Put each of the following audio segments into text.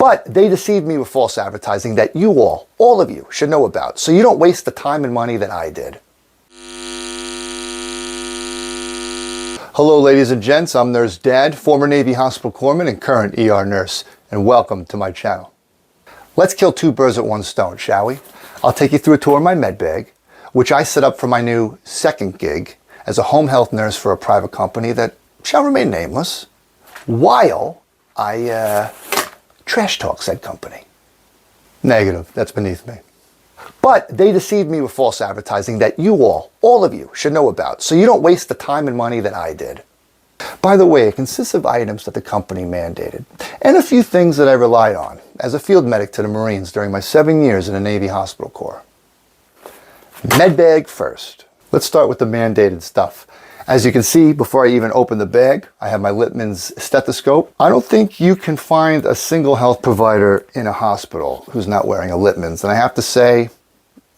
But they deceived me with false advertising that you all of you, should know about, so you don't waste the time and money that I did. Hello ladies and gents, I'm Nurse Dad, former Navy hospital corpsman and current ER nurse, and welcome to my channel. Let's kill two birds with one stone, shall we? I'll take you through a tour of my med bag, which I set up for my new second gig as a home health nurse for a private company that shall remain nameless, while I trash talk said company. Negative, that's beneath me. But they deceived me with false advertising that you all of you, should know about, so you don't waste the time and money that I did. By the way, it consists of items that the company mandated, and a few things that I relied on as a field medic to the Marines during my 7 years in the Navy Hospital Corps. Med bag first. Let's start with the mandated stuff. As you can see, before I even open the bag, I have my Litman Stethoscope. I don't think you can find a single health provider in a hospital who's not wearing a Litman's. And I have to say,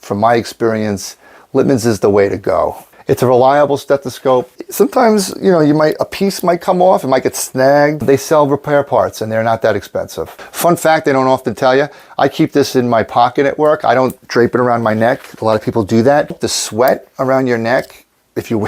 from my experience, Litman's is the way to go. It's a reliable stethoscope. Sometimes, a piece might come off, it might get snagged. They sell repair parts and they're not that expensive. Fun fact they don't often tell you, I keep this in my pocket at work. I don't drape it around my neck. A lot of people do that. The sweat around your neck, if you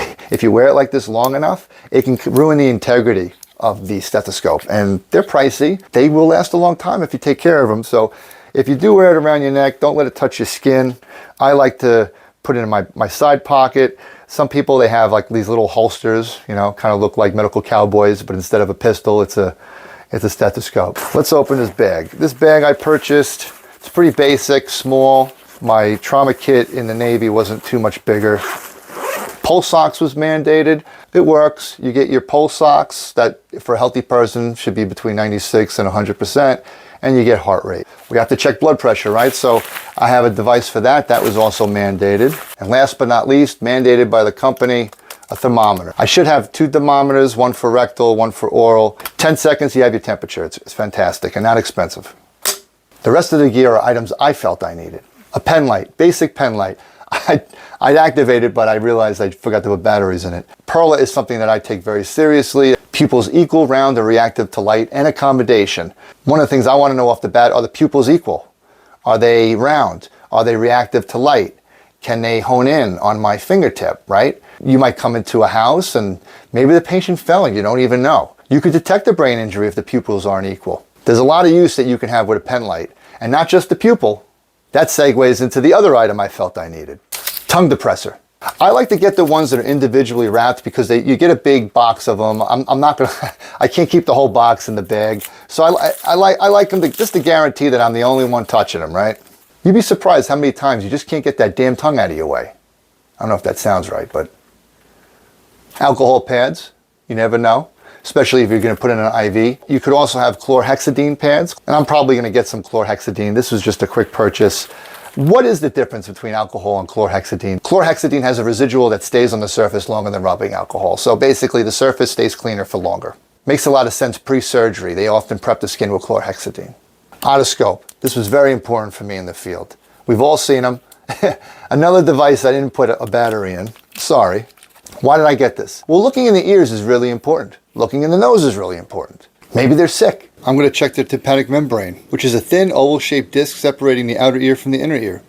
wear it like this long enough, it can ruin the integrity of the stethoscope. And they're pricey. They will last a long time if you take care of them. So if you do wear it around your neck, don't let it touch your skin. I like to put it in my side pocket. Some people, they have like these little holsters, kind of look like medical cowboys, but instead of a pistol, it's a stethoscope. Let's open this bag. This bag I purchased, it's pretty basic, small. My trauma kit in the Navy wasn't too much bigger. Pulse ox was mandated. It works. You get your pulse ox that for a healthy person should be between 96 and 100%, and you get heart rate. We have to check blood pressure, right? So I have a device for that. That was also mandated. And last but not least, mandated by the company, a thermometer. I should have 2 thermometers, one for rectal, one for oral. 10 seconds, you have your temperature. It's fantastic and not expensive. The rest of the gear are items I felt I needed. A pen light, basic pen light. I'd activate it, but I realized I forgot to put batteries in it. Perla is something that I take very seriously. Pupils equal, round, or reactive to light and accommodation. One of the things I want to know off the bat, are the pupils equal? Are they round? Are they reactive to light? Can they hone in on my fingertip, right? You might come into a house and maybe the patient fell and you don't even know. You could detect a brain injury if the pupils aren't equal. There's a lot of use that you can have with a pen light, and not just the pupil. That segues into the other item I felt I needed. Tongue depressor. I like to get the ones that are individually wrapped because you get a big box of them. I can't keep the whole box in the bag. So I like them just to guarantee that I'm the only one touching them, right? You'd be surprised how many times you just can't get that damn tongue out of your way. I don't know if that sounds right, but alcohol pads, you never know. Especially if you're going to put in an IV. You could also have chlorhexidine pads, and I'm probably going to get some chlorhexidine. This was just a quick purchase. What is the difference between alcohol and chlorhexidine? Chlorhexidine has a residual that stays on the surface longer than rubbing alcohol. So basically the surface stays cleaner for longer. Makes a lot of sense pre-surgery. They often prep the skin with chlorhexidine. Otoscope. This was very important for me in the field. We've all seen them. Another device I didn't put a battery in. Sorry. Why did I get this? Well, looking in the ears is really important. Looking in the nose is really important. Maybe they're sick. I'm going to check their tympanic membrane, which is a thin oval-shaped disc separating the outer ear from the inner ear.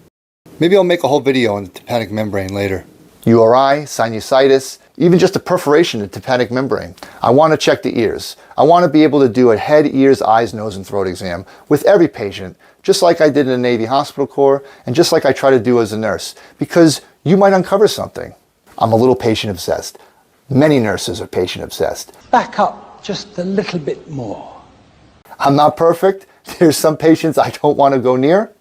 Maybe I'll make a whole video on the tympanic membrane later. URI, sinusitis, even just a perforation in the tympanic membrane. I want to check the ears. I want to be able to do a head, ears, eyes, nose, and throat exam with every patient, just like I did in the Navy Hospital Corps, and just like I try to do as a nurse, because you might uncover something. I'm a little patient obsessed. Many nurses are patient obsessed. Back up just a little bit more. I'm not perfect. There's some patients I don't want to go near.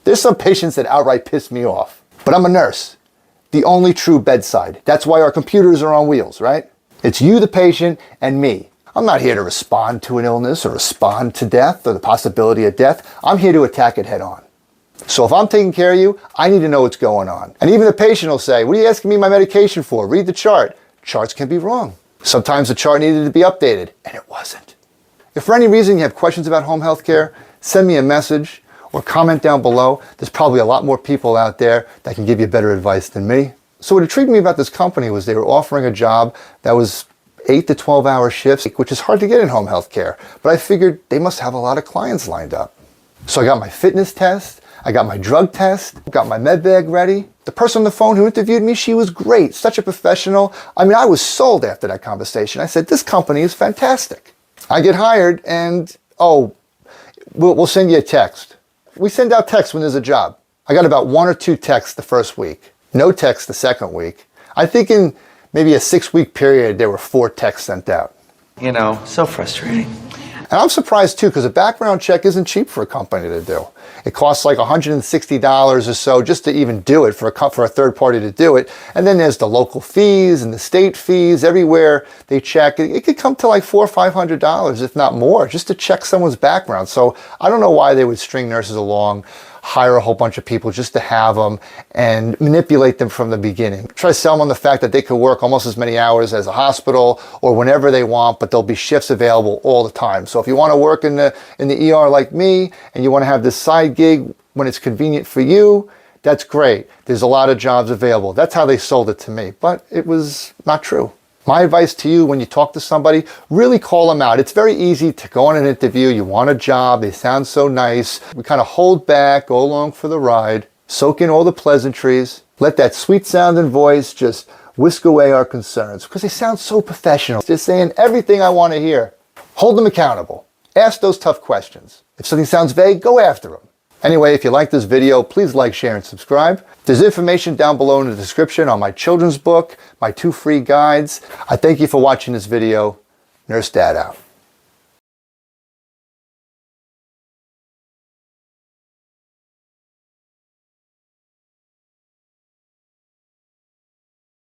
There's some patients that outright piss me off. But I'm a nurse. The only true bedside. That's why our computers are on wheels, right? It's you, the patient, and me. I'm not here to respond to an illness or respond to death or the possibility of death. I'm here to attack it head on. So if I'm taking care of you, I need to know what's going on. And even the patient will say, what are you asking me my medication for? Read the chart. Charts can be wrong. Sometimes the chart needed to be updated, and it wasn't. If for any reason you have questions about home health care, send me a message or comment down below. There's probably a lot more people out there that can give you better advice than me. So what intrigued me about this company was they were offering a job that was 8 to 12 hour shifts, which is hard to get in home health care. But I figured they must have a lot of clients lined up. So I got my fitness test, I got my drug test, got my med bag ready. The person on the phone who interviewed me, she was great, such a professional. I mean, I was sold after that conversation. I said, this company is fantastic. I get hired and, oh, we'll send you a text. We send out texts when there's a job. I got about 1 or 2 texts the first week, no text the second week. I think in maybe a 6-week period, there were 4 texts sent out. You know, so frustrating. And I'm surprised too, because a background check isn't cheap for a company to do. It costs like $160 or so just to even do it, for a third party to do it. And then there's the local fees and the state fees. Everywhere they check, it could come to like $400 or $500, if not more, just to check someone's background. So I don't know why they would string nurses along, hire a whole bunch of people just to have them and manipulate them from the beginning. Try to sell them on the fact that they could work almost as many hours as a hospital or whenever they want, but there'll be shifts available all the time. So if you want to work in the ER like me and you want to have this side gig when it's convenient for you, that's great. There's a lot of jobs available. That's how they sold it to me, but it was not true. My advice to you when you talk to somebody, really call them out. It's very easy to go on an interview. You want a job. They sound so nice. We kind of hold back, go along for the ride, soak in all the pleasantries, let that sweet sounding voice just whisk away our concerns because they sound so professional. They're saying everything I want to hear. Hold them accountable. Ask those tough questions. If something sounds vague, go after them. Anyway, if you like this video, please like, share, and subscribe. There's information down below in the description on my children's book, my 2 free guides. I thank you for watching this video. Nurse Dad out.